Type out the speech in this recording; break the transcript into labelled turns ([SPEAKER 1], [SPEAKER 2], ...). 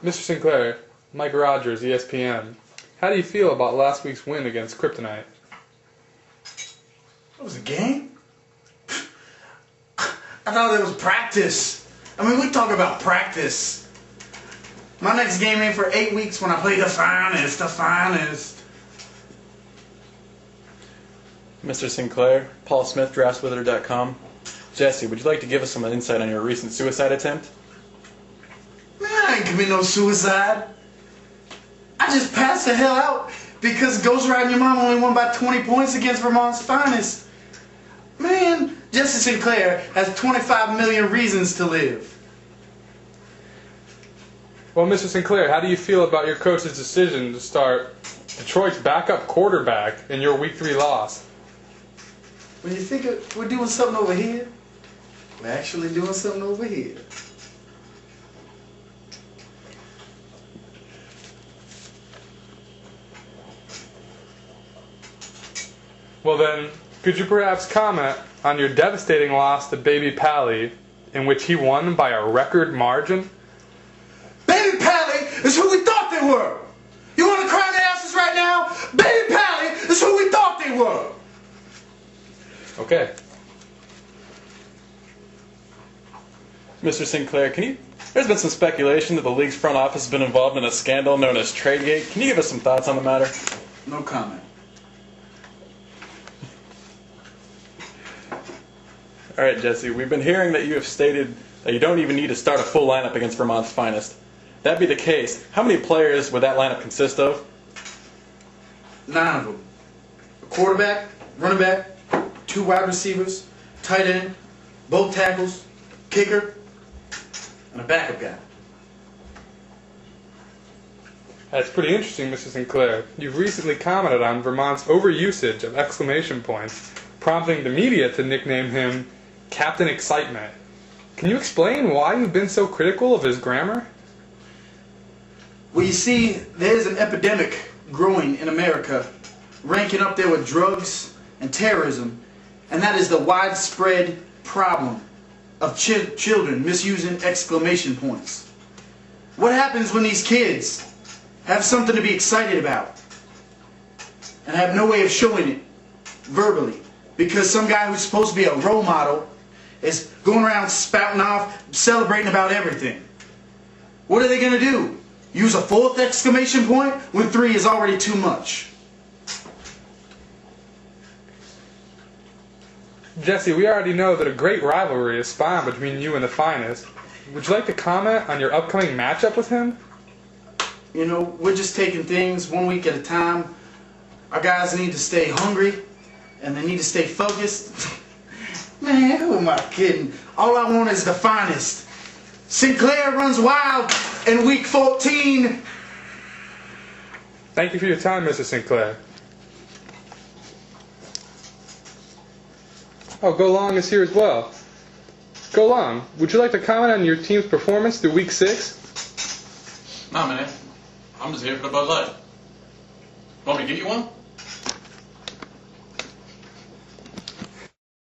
[SPEAKER 1] Mr. Sinclair, Mike Rogers, ESPN. How do you feel about last week's win against Kryptonite?
[SPEAKER 2] It was a game? I thought it was practice. I mean, we talk about practice. My next game ain't for 8 weeks when I play the finest.
[SPEAKER 3] Mr. Sinclair, Paul Smith, draftswither.com. Jesse, would you like to give us some insight on your recent suicide attempt?
[SPEAKER 2] Man, I ain't commit no suicide. I just passed the hell out because Ghost Riding Your Mom only won by 20 points against Vermont's finest. Man, Jesse Sinclair has 25 million reasons to live.
[SPEAKER 1] Well, Mr. Sinclair, how do you feel about your coach's decision to start Detroit's backup quarterback in your Week 3 loss?
[SPEAKER 2] When you think we're doing something over here, we're actually doing something over here.
[SPEAKER 1] Well then, could you perhaps comment on your devastating loss to Baby Pally, in which he won by a record margin?
[SPEAKER 2] Baby Pally is who we thought they were! You want to cry their asses right now? Baby Pally is who we thought they were!
[SPEAKER 1] Okay.
[SPEAKER 3] Mr. Sinclair, there's been some speculation that the league's front office has been involved in a scandal known as Tradegate. Can you give us some thoughts on the matter?
[SPEAKER 2] No comment.
[SPEAKER 3] All right, Jesse, we've been hearing that you have stated that you don't even need to start a full lineup against Vermont's finest. That be the case, how many players would that lineup consist of?
[SPEAKER 2] 9 of them. A quarterback, running back, 2 wide receivers, tight end, both tackles, kicker, and a backup guy.
[SPEAKER 1] That's pretty interesting, Mr. Sinclair. You've recently commented on Vermont's overusage of exclamation points, prompting the media to nickname him Captain Excitement. Can you explain why you've been so critical of his grammar?
[SPEAKER 2] Well, you see, there's an epidemic growing in America, ranking up there with drugs and terrorism, and that is the widespread problem of children misusing exclamation points. What happens when these kids have something to be excited about and have no way of showing it verbally because some guy who's supposed to be a role model is going around spouting off, celebrating about everything? What are they going to do? Use a 4th exclamation point when 3 is already too much?
[SPEAKER 1] Jesse, we already know that a great rivalry is spawned between you and the finest. Would you like to comment on your upcoming matchup with him?
[SPEAKER 2] You know, we're just taking things 1 week at a time. Our guys need to stay hungry, and they need to stay focused. Man, who am I kidding? All I want is the finest. Sinclair runs wild in week 14.
[SPEAKER 1] Thank you for your time, Mr. Sinclair. Oh, Go Long is here as well. Go Long, would you like to comment on your team's performance through week 6?
[SPEAKER 4] Nah, man. I'm just here for the Bud Light. Want me to get you one?